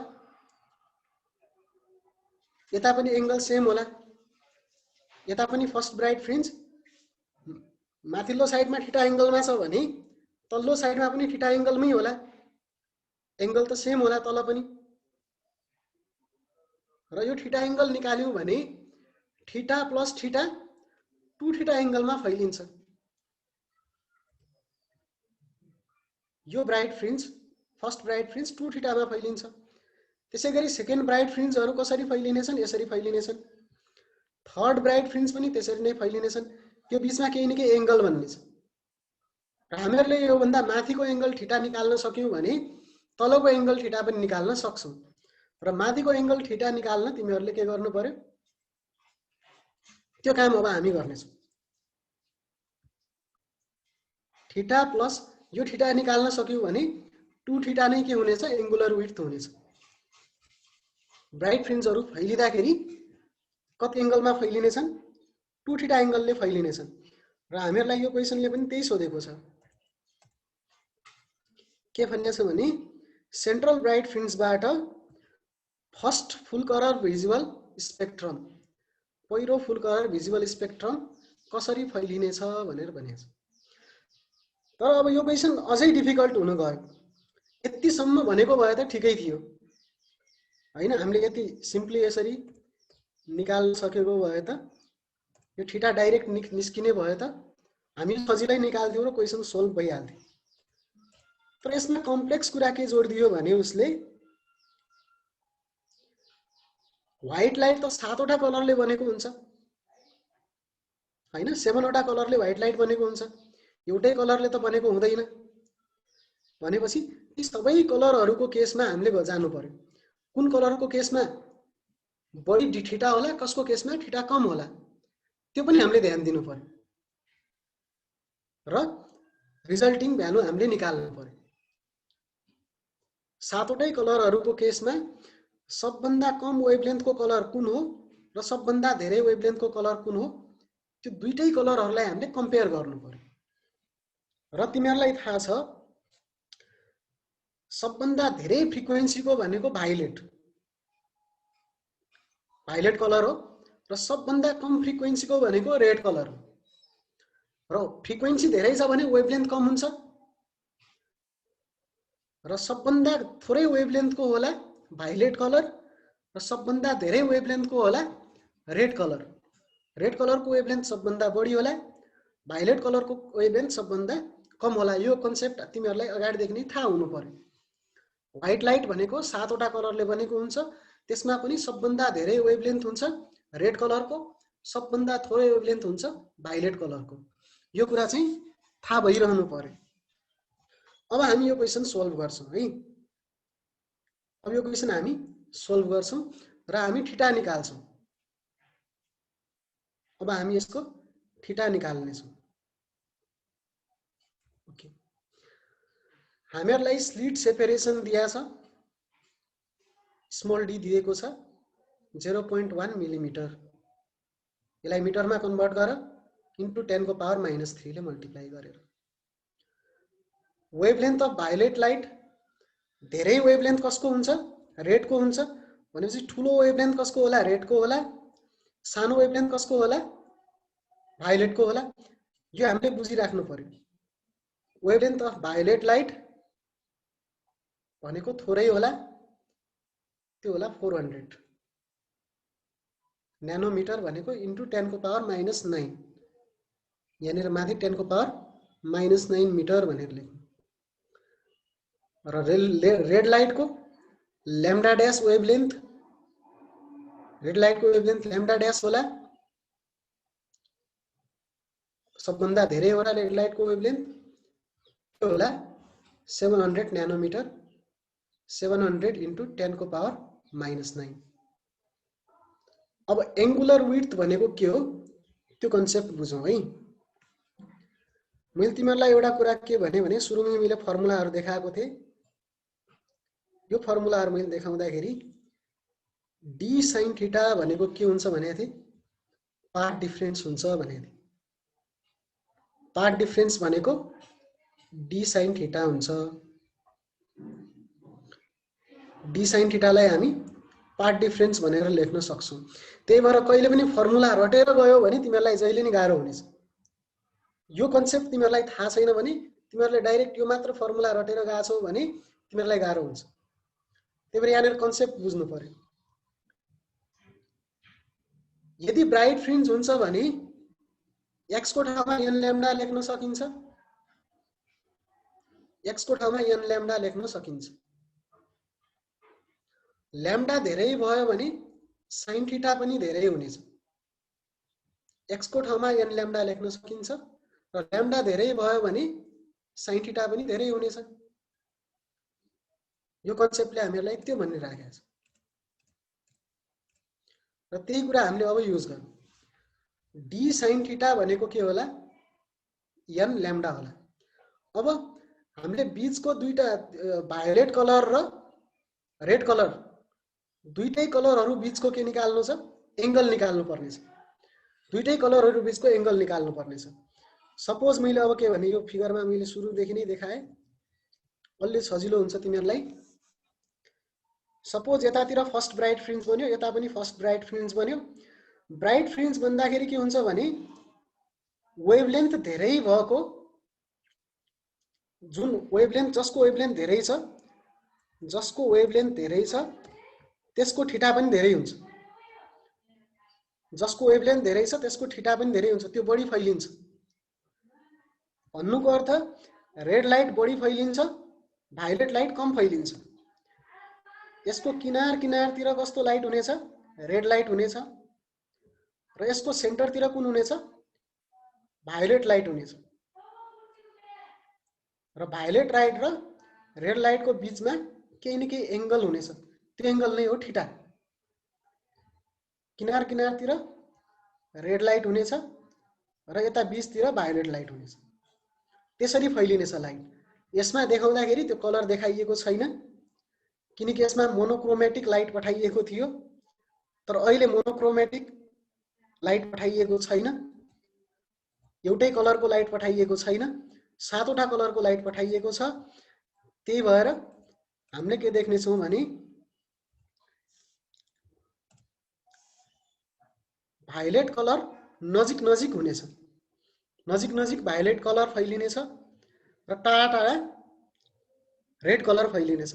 [SPEAKER 1] यता पनि एङ्गल सेम होला। यता पनि फर्स्ट ब्राइट फ्रिन्ज माथिल्लो साइडमा थीटा एङ्गलमा छ भने तल्लो साइडमा पनि थीटा एङ्गलमै होला, एङ्गल त सेम होला तल पनि। र यो थीटा एङ्गल निकाल्यौँ भने थीटा प्लस थीटा 2 थीटा एङ्गलमा फैलिन्छ। यो bright fringe first bright fringe 2 थीटामा फैलिन्छ। त्यसैगरी सेकेन्ड ब्राइट फ्रिन्जहरू कसरी फैलिनेछन्, यसरी फैलिनेछन्। थर्ड ब्राइट फ्रिन्ज पनि त्यसरी नै फैलिनेछन्। यो बीचमा केही न केही एङ्गल भन्ने छ र हामीहरूले यो भन्दा माथिको एङ्गल थीटा निकाल्न सक्यौँ भने तलको एङ्गल थीटा पनि निकाल्न सक्छौँ। र माथिको एङ्गल थीटा निकाल्न तिमीहरूले के गर्नु पर्यो, त्यो काम अब हामी गर्नेछौँ। थीटा प्लस यो थीटा निकाल्न सक्यौँ भने 2 थीटा नै के हुनेछ, एङ्गुलर विड्थ हुनेछ। ब्राइट फ्रिन्जहरू फैलिँदाखेरि कति एङ्गलमा फैलिनेछन्, 2 थीटा एङ्गलले फैलिनेछन्। र हामीहरूलाई यो क्वेसनले पनि त्यही सोधेको छ। के भन्ने छ भने central bright फ्रिन्जबाट first full colour visual spectrum, पहिलो फुल कलर भिजुअल स्पेक्ट्रम कसरी फैलिनेछ भनेर भनेको छ। तर अब यो क्वेसन अझै डिफिकल्ट हुन गयो। यतिसम्म भनेको भए त ठिकै थियो हैन, हामीले यति सिम्पली यसरी निकाल्न सकेको भए त, यो थीटा डाइरेक्ट निस्किने भए त हामी सजिलै निकाल्थ्यौँ र क्वेसन सोल्भ भइहाल्थ्यो। तर यसमा कम्प्लेक्स कुरा के जोड दियो भने उसले व्हाइट लाइट त 7 वटा कलरले बनेको हुन्छ हैन, 7 वटा कलरले व्हाइट लाइट बनेको हुन्छ, एउटै कलरले त बनेको हुँदैन। भनेपछि यी सबै कलरहरूको केसमा हामीले जानु पर्यो कुन कलरको केसमा बढी थीटा होला, कसको केसमा थीटा कम होला, त्यो पनि हामीले ध्यान दिनु पर्यो र रिजल्टिङ भ्यालु हामीले निकाल्नु पर्यो। 7 वटै कलरहरूको केसमा सबभन्दा कम वेभलेन्थको कलर कुन हो र सबभन्दा धेरै वेभलेन्थको कलर कुन हो, त्यो दुईटै कलरहरूलाई हामीले कम्पेयर गर्नु पर्यो। र तिमीहरूलाई थाहा छ सबभन्दा धेरै फ्रिक्वेन्सीको भनेको भाइलेट कलर हो र सबभन्दा कम फ्रिक्वेन्सीको भनेको रेड कलर हो। र फ्रिक्वेन्सी धेरै छ भने वेभलेन्थ कम हुन्छ र सबभन्दा थोरै वेभलेन्थको होला भाइलेट कलर र सबभन्दा धेरै वेभलेन्थको होला रेड कलर। रेड कलरको वेभलेन्थ सबभन्दा बढी होला, भाइलेट कलरको वेभलेन्थ सबभन्दा कम होला। यो कन्सेप्ट तिमीहरूलाई अगाडिदेखि नै थाहा हुनु पर्यो। व्हाइट लाइट भनेको 7 वटा कलरले बनेको हुन्छ, त्यसमा पनि सबभन्दा धेरै वेभलेन्थ हुन्छ रेड कलरको, सबभन्दा थोरै वेभलेन्थ हुन्छ भाइलेट कलरको। यो कुरा चाहिँ थाहा भइरहनु पर्यो। अब हामी यो क्वेसन सोल्भ गर्छौँ है। अब यो क्वेसन हामी सोल्भ गर्छौँ र हामी थीटा निकाल्छौँ। अब हामी यसको थीटा निकाल्ने छौं। ओके, हामीहरुलाई स्लिट सेपरेसन दिया छ, स्मल डी दिएको छ 0.1 मिलिमिटर। यसलाई मिटरमा कन्भर्ट गर इन्टु 10 को पावर -3 ले मल्टिप्लाई गरेर। वेभलेन्थ अफ भायोलेट लाइट धेरै वेभलेन्थ कसको हुन्छ? रेडको हुन्छ। भनेपछि ठुलो वेभलेन्थ कसको होला? रेडको होला। सानो वेभलेन्थ कसको होला? भायोलेटको होला। यो हामीले बुझिराख्नु पर्यो। वेभलेन्थ अफ भायोलेट लाइट भनेको थोरै होला, त्यो होला 400 न्यानोमिटर भनेको इन्टु 10 को पावर -9, यहाँनिर माथि 10 को पावर -9 मिटर भनेर लेख्नु। र रेड लाइट को lambda dash wavelength, red light को वेभलेन्थ लैम्डा डैश होला, सबभन्दा धेरै होला रेड लाइट को वेभलेन्थ, त्यो होला 700 न्यानोमिटर। 700 इन्टु 10 को पावर -9। अब एंगुलर विड्थ भनेको के हो त्यो कन्सेप्ट बुझौं है। मैले तिमीहरुलाई एउटा कुरा के भने सुरुमै मैले फर्मुलाहरु देखाएको थिए। यो फर्मुलाहरु मैले देखाउँदाखेरि d sin थीटा भनेको के हुन्छ भनेको थिए? पाथ डिफरेन्स हुन्छ भनेको थिए। पाथ डिफरेन्स भनेको d sin थीटा हुन्छ। d sin थीटालाई हामी पाथ डिफरेन्स भनेर लेख्न सक्छौं। त्यही भएर कहिले पनि फर्मुला रटेर गयो भने तिमीहरुलाई जहिले नि गाह्रो हुनेछ। यो कन्सेप्ट तिमीहरुलाई थाहा छैन भने तिमीहरुले डाइरेक्ट यो मात्र फर्मुला रटेर गएछौ भने तिमीहरुलाई गाह्रो हुन्छ। त्यही भएर यहाँनिर कन्सेप्ट बुझ्नु पर्यो। यदि ब्राइट फ्रिन्ज हुन्छ भने x को ठाउँमा n ल्याम्डा लेख्न सकिन्छ, x को ठाउँमा n ल्याम्डा लेख्न सकिन्छ। ल्याम्डा धेरै भयो भने sin थीटा पनि धेरै हुनेछ। x को ठाउँमा n ल्याम्डा लेख्न सकिन्छ र ल्याम्डा धेरै भयो भने sin थीटा पनि धेरै हुनेछ। यो कन्सेप्टले हामीहरुलाई त्यो भनिराखेको छ र त्यही कुरा हामीले अब युज गर्छौं। d sin थीटा भनेको के होला? n ल्याम्डा होला। अब हामीले बीचको दुईटा भायोलेट कलर र रेड कलर दुईटै कलरहरु बीचको के निकाल्नु छ? एंगल निकाल्नु पर्ने छ। दुईटै कलरहरु बीचको एंगल निकाल्नु पर्ने छ। सपोज मैले अब के भने यो फिगरमा मैले सुरुदेखि नै देखाए, अलि सजिलो हुन्छ तिमीहरुलाई। सपोज यतातिर फर्स्ट ब्राइट फ्रिन्ज बन्यो, यता पनि फर्स्ट ब्राइट फ्रिन्ज बन्यो। ब्राइट फ्रिन्ज भन्दाखेरि के हुन्छ भने वेभलेन्थ धेरै भएको, जुन वेभलेन्थ जसको वेभलेन्थ धेरै छ, त्यसको थीटा पनि धेरै हुन्छ। जसको वेभलेन्थ धेरै छ त्यसको थीटा पनि धेरै हुन्छ, त्यो बढी फैलिन्छ। भन्नुको अर्थ रेड लाइट बढी फैलिन्छ, भायोलेट लाइट कम फैलिन्छ। यसको किनार किनारतिर कस्तो लाइट हुनेछ? रेड लाइट हुनेछ र यसको सेन्टरतिर कुन हुनेछ? भायोलेट लाइट हुनेछ। र भायोलेट लाइट र रेड लाइट को बीचमा केही न केही एंगल हुनेछ, त्यो एंगल नै हो थीटा। किनार किनारतिर रेड लाइट हुनेछ र यता बीचतिर भायोलेट लाइट हुनेछ। त्यसरी फैलिनेछ लाइट। यसमा देखाउँदाखेरि त्यो कलर देखाइएको छैन किनकि यसमा मोनोक्रोमेटिक लाइट पठाइएको थियो, तर अहिले मोनोक्रोमेटिक लाइट पठाइएको छैन। एउटै कलरको लाइट पठाइएको छैन, 7 वटा कलरको लाइट पठाइएको छ। त्यही भएर हामीले के देख्ने छौं भने भायोलेट कलर नजिक नजिक हुनेछ। नजिक नजिक भायोलेट कलर फैलिनेछ र टाढा टाढा रेड कलर फैलिनेछ।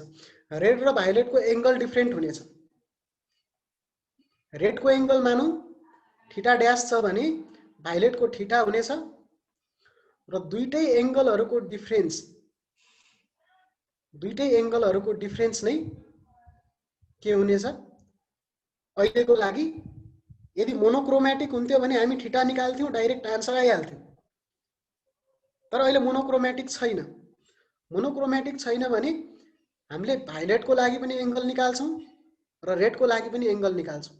[SPEAKER 1] रेड र भायोलेट को एंगल डिफरेंट हुनेछ। रेड को एंगल मानौ थीटा डैश छ भने भायोलेट को थीटा हुनेछ र दुईटै एंगलहरुको डिफरेन्स नै के हुनेछ? अहिलेको लागि यदि मोनोक्रोमेटिक हुन्थ्यो भने हामी थीटा निकाल्थ्यौं, डाइरेक्ट आन्सर आइहाल्थ्यो। तर अहिले मोनोक्रोमेटिक छैन। मोनोक्रोमेटिक छैन भने हामीले भायोलेट को लागि पनि एंगल निकाल्छौं र रेड को लागि पनि एंगल निकाल्छौं।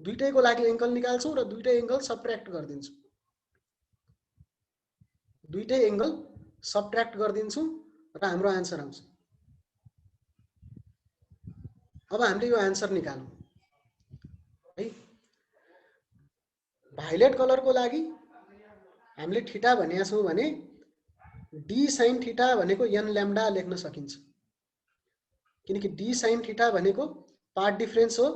[SPEAKER 1] दुईटैको लागि एंगल निकाल्छौं र दुईटै एंगल सबट्र्याक्ट गरिदिन्छौं। दुईटै एंगल सबट्र्याक्ट गरिदिन्छौं र हाम्रो आन्सर आउँछ। अब हामीले यो आन्सर निकालौं है। भायोलेट कलरको लागि हामीले थीटा भनेका छौं भने d sin थीटा भनेको n लैम्डा लेख्न सकिन्छ, किनकि d sin थीटा भनेको पाथ डिफरेन्स हो।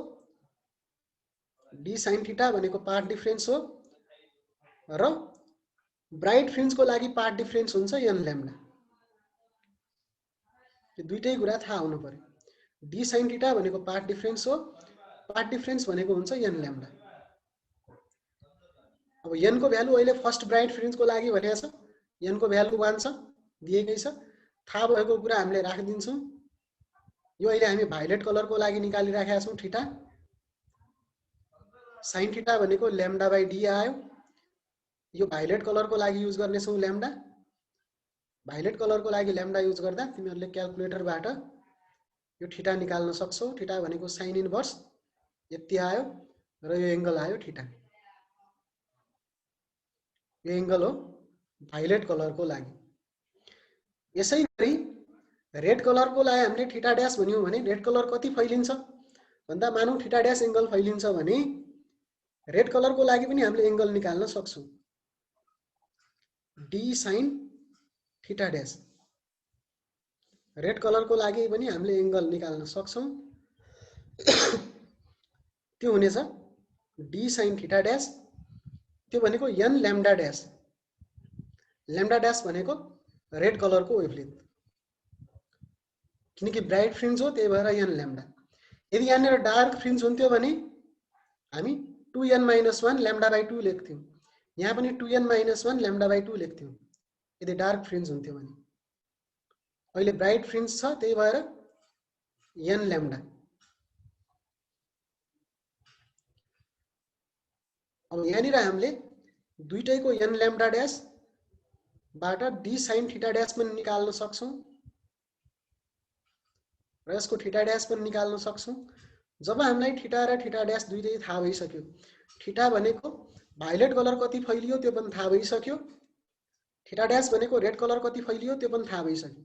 [SPEAKER 1] d sin थीटा भनेको पाथ डिफरेन्स हो र ब्राइट फ्रिन्जको लागि पाथ डिफरेन्स हुन्छ n लैम्डा। यो दुईटै कुरा थाहा हुनु पर्यो। d sin थीटा भनेको पाथ डिफरेन्स हो, पाथ डिफरेन्स भनेको हुन्छ n लैम्डा। अब n को भ्यालु अहिले फर्स्ट ब्राइट फ्रिन्जको लागि भनेको छ, n को भ्यालु 1 छ दिएकै छ। थाहा भएको कुरा हामीले राखिदिन्छौं। यो अहिले हामी भायोलेट कलरको लागि निकालिराखेका छौं थीटा। sin थीटा भनेको लैम्डा बाइ d आयो। यो भायोलेट कलरको लागि युज गर्ने छौं लैम्डा। भायोलेट कलरको लागि लैम्डा युज गर्दा तिमीहरुले क्याल्कुलेटरबाट यो थीटा निकाल्न सक्छौ। थीटा भनेको sin इन्भर्स यति आयो र यो एंगल आयो थीटा। यो एंगल हो भायोलेट कलरको लागि। यसैगरी रेड कलरको लागि हामीले थीटा ड्याश भन्यौं भने रेड कलर कति फैलिन्छ भन्दा मानौ थीटा ड्याश एंगल फैलिन्छ भने रेड कलरको लागि पनि हामीले एंगल निकाल्न सक्छौं। d sin theta dash red कलरको लागि पनि हामीले एंगल निकाल्न सक्छौं। त्यो हुनेछ d sin थीटा ड्याश। त्यो भनेको n lambda dash. Lambda dash भनेको रेड कलरको वेभलेन्थ, किनकि ब्राइट फ्रिन्ज हो त्यही भएर n लैम्डा। यदि यहाँनिर डार्क फ्रिन्ज हुन्थ्यो भने हामी 2n-1 लैम्डा बाइ 2 लेख्थ्यौं। यहाँ पनि 2n-1 लैम्डा बाइ 2 लेख्थ्यौं यदि डार्क फ्रिन्ज हुन्थ्यो भने। अहिले ब्राइट फ्रिन्ज छ त्यही भएर n लैम्डा। अब यहाँनिर हामीले दुईटैको n लैम्डा ड्याश बाट d sin थीटा ड्याश पनि निकाल्न सक्छौं र यसको थीटा ड्याश पनि निकाल्न सक्छौं। जब हामीलाई थीटा र थीटा ड्याश दुईटै थाहा भइसक्यो, थीटा भनेको भायोलेट कलर कति फैलियो त्यो पनि थाहा भइसक्यो, थीटा ड्याश भनेको रेड कलर कति फैलियो त्यो पनि थाहा भइसक्यो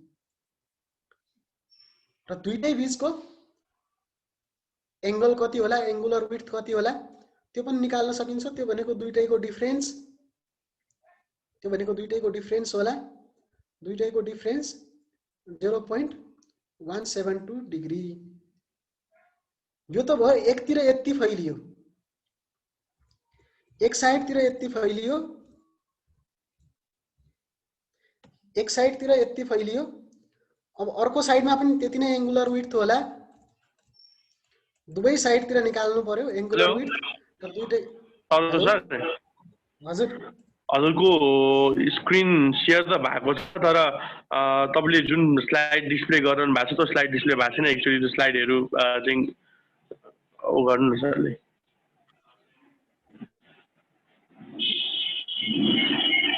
[SPEAKER 1] र दुईटै बीचको एंगल कति होला, एंगुलर विड्थ कति होला त्यो पनि निकाल्न सकिन्छ। त्यो भनेको दुईटैको डिफरेन्स, त्यो भनेको दुईटैको डिफरेन्स होला। दुईटैको डिफरेन्स 0.172 डिग्री। यो त भयो एकतिर यति फैलियो, एक साइडतिर यति फैलियो, एक साइडतिर यति फैलियो। अब अर्को साइडमा पनि त्यति नै एंगुलर विड्थ होला। दुवै साइडतिर निकाल्नु पर्यो एंगुलर विड्थ र दुईटै। हजुर
[SPEAKER 3] हजुरको स्क्रिन शेयर त भएको छ तर तपाईले जुन स्लाइड डिस्प्ले गरिरहनु भएको छ त्यो स्लाइड डिस्प्ले भएको छैन। एक्चुअली त्यो स्लाइडहरु चाहिँ ओ गर्नु न सरले।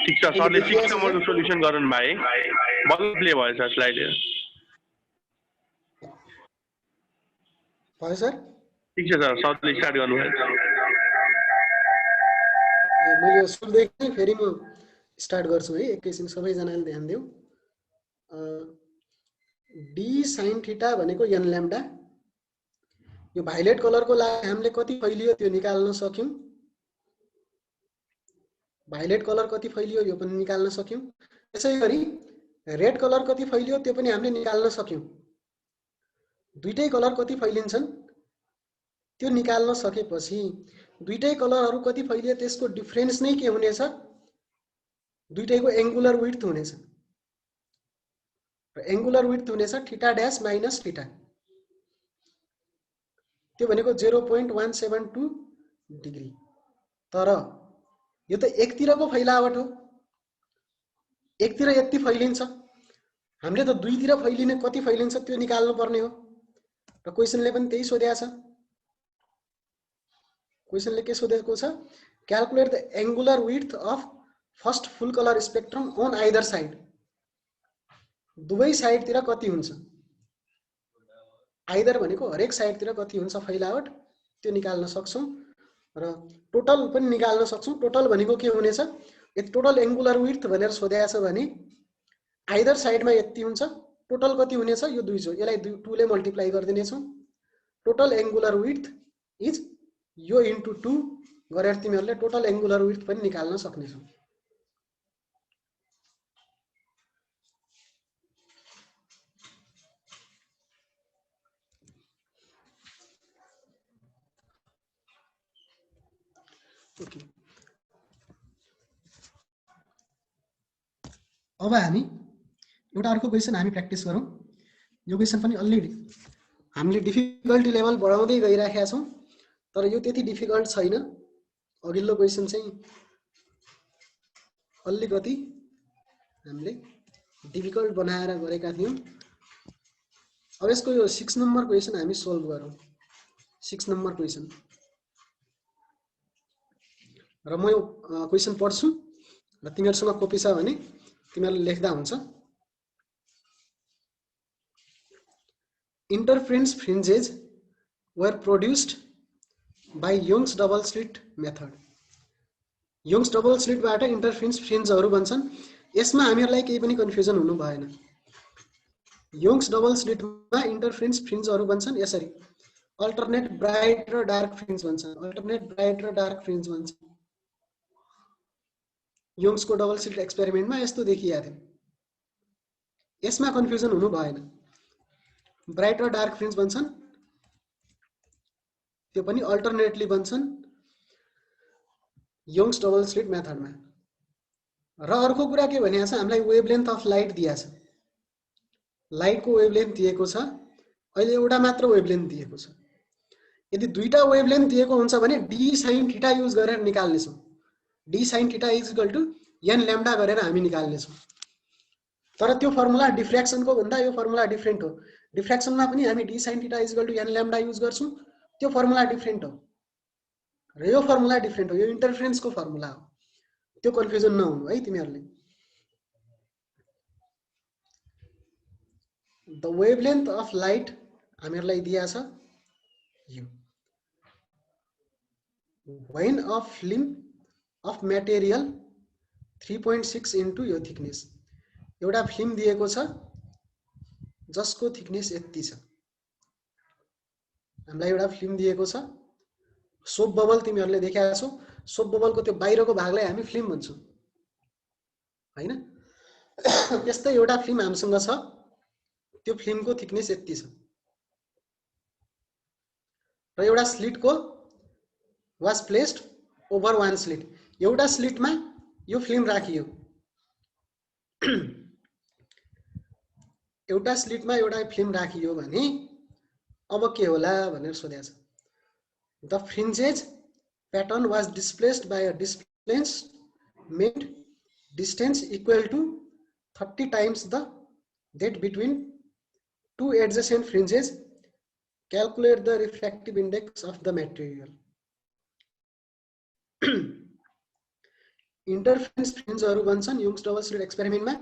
[SPEAKER 3] ठीक छ सरले 6 नम्बरको सोलुसन गर्नु भए बल्ल प्ले भएछ स्लाइडहरु।
[SPEAKER 1] भयो सर?
[SPEAKER 3] ठीक छ सर, सरले स्टार्ट गर्नुभयो।
[SPEAKER 1] मैले सुन्दै फेरि म स्टार्ट गर्छु है। एकैछिन सबैजनाले ध्यान दिऊ। d sin थीटा भनेको n लैम्डा। यो भायोलेट कलरको लागि हामीले कति फैलियो त्यो निकाल्न सक्यौं। भायोलेट कलर कति फैलियो यो पनि निकाल्न सक्यौं। त्यसैगरी रेड कलर कति फैलियो त्यो पनि हामीले निकाल्न सक्यौं। दुईटै कलर कति फैलिन्छन् त्यो निकाल्न सकेपछि दुईटै कलरहरु कति फैलिए त्यसको डिफरेन्स नै के हुनेछ, दुईटैको एंगुलर विड्थ हुनेछ र एंगुलर विड्थ हुनेछ थीटा ड्याश माइनस थीटा। त्यो भनेको 0.172 डिग्री। तर यो त एकतिरको फैलावट हो, एकतिर यति फैलिन्छ। हामीले त दुईतिर फैलिने कति फैलिन्छ त्यो निकाल्नु पर्ने हो र क्वेशनले पनि त्यही सोधेको छ। क्वेशनले के सोधेको छ, calculate the angular width of first full colour spectrum on either side. दुवै साइडतिर कति हुन्छ, आइदर भनेको हरेक साइडतिर कति हुन्छ फैलावट त्यो निकाल्न सक्छौं। र टोटल पनि निकाल्न सक्छौं। टोटल भनेको के हुनेछ, यदि टोटल एंगुलर विड्थ भनेर सोधेको छ भने आइदर साइडमा यति हुन्छ, टोटल कति हुनेछ यो 2 छ, यसलाई 2 ले मल्टिप्लाई गर्दिनेछौं। टोटल एंगुलर विड्थ इज यो इन्टु 2 गरेर तिमीहरुले टोटल एंगुलर विड्थ पनि निकाल्न सक्नेछौ। ओके, अब हामी एउटा अर्को क्वेशन हामी प्र्याक्टिस गरौँ। यो क्वेशन पनि अलरेडी हामीले डिफिकल्टी लेभल बढाउँदै गइराखेका छौं, तर यो त्यति डिफिकल्ट छैन। अघिल्लो क्वेशन चाहिँ अलिकति हामीले डिफिकल्ट बनाएर गरेका थियौं। अब यसको यो 6 नम्बर क्वेशन हामी सोल्भ गरौँ। 6 नम्बर क्वेशन र म यो क्वेशन पढ्छु र तिमीहरुसँग कपी छ भने तिमीहरुले लेख्दा हुन्छ। Interference fringes were produced by Young's double slit method. Young's double slit बाट interference fringeहरु बन्छन्। यसमा हामीहरुलाई केही पनि कन्फ्युजन हुनु भएन। Young's double slit मा interference fringeहरु बन्छन् यसरी, अल्टरनेट ब्राइट र डार्क फ्रिन्ज भन्छन्। अल्टरनेट ब्राइट र डार्क फ्रिन्ज भन्छन्। Young's को डबल स्लिट एक्सपेरिमेन्टमा यस्तो देखिया थियो। यसमा कन्फ्युजन हुनु भएन। ब्राइट र डार्क फ्रिन्ज बन्छन्, त्यो पनि अल्टरनेटली बन्छन् Young's डबल स्लिट मेथडमा। र अर्को कुरा के भनिएको छ, हामीलाई वेभलेन्थ अफ लाइट दिएको छ। लाइटको वेभलेन्थ दिएको छ, अहिले एउटा मात्र वेभलेन्थ दिएको छ। यदि दुईटा वेभलेन्थ दिएको हुन्छ भने d sin थीटा युज गरेर निकाल्ने छौं। d sin theta is equal to n lambda गरेर हामी निकाल्ने छौं। तर त्यो फर्मुला डिफ्र्याक्सन को भन्दा यो फर्मुला डिफरेन्ट हो। डिफ्र्याक्सन मा पनि हामी d sin theta is equal to n lambda use गर्छौं, त्यो फर्मुला डिफरेन्ट हो र यो फर्मुला डिफरेन्ट हो। यो इन्टरफेरेन्स को फर्मुला हो, त्यो कन्फ्युजन नहुनु है तिमीहरुले। द वेभलेन्थ अफ लाइट हामीहरुलाई दिया छ यो। when a film of material 3.6 into यो थिकनेस, एउटा फिल्म दिएको छ जसको थिकनेस यति छ। हामीलाई एउटा फिल्म दिएको छ। सोप बबल तिमीहरुले देखेका छौ। सोप बबलको त्यो बाहिरको भागलाई हामी फिल्म भन्छौं हैन। त्यस्तै एउटा फिल्म हामीसँग छ, त्यो फिल्मको थिकनेस यति छ र एउटा स्लिटको was placed over one slit. एउटा स्लिटमा यो फिल्म राखियो। एउटा स्लिटमा एउटा फिल्म राखियो भने अब के होला भनेर सोधेको छ। The fringes pattern was displaced by a displacement distance equal to 30 times the that between two adjacent fringes. Calculate the refractive index of the material. Interference fringeहरु बन्छन् Young's double slit एक्सपेरिमेन्टमा।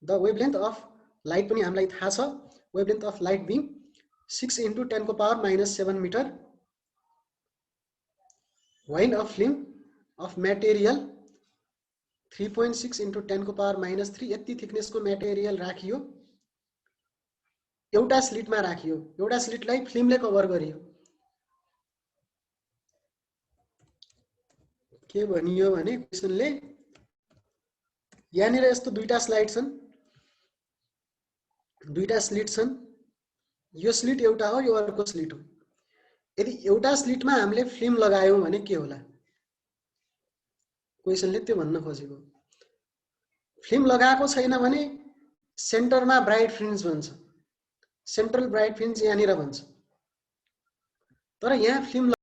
[SPEAKER 1] द वेभलेन्थ अफ लाइट पनि हामीलाई थाहा छ, wavelength of light being 6 into 10 को power -7 metre. when a film of material 3.6 into 10 को power -3 यति thickness को मटेरियल राखियो, एउटा स्लिटमा राखियो। एउटा स्लिटलाई फिल्मले कभर गरियो। के भनियो भने क्वेशनले यहाँनिर यस्तो दुईटा स्लाइड छन्, दुईटा स्लिट छन्। यो स्लिट एउटा हो, यो अर्को स्लिट हो। यदि एउटा स्लिटमा हामीले फिल्म लगायौं भने के होला? क्वेशनले त्यो भन्न खोजेको। फिल्म लगाएको छैन भने सेन्टरमा ब्राइट फ्रिन्ज भन्छ, सेन्ट्रल ब्राइट फ्रिन्ज यहाँनिर भन्छ। तर यहाँ फिल्म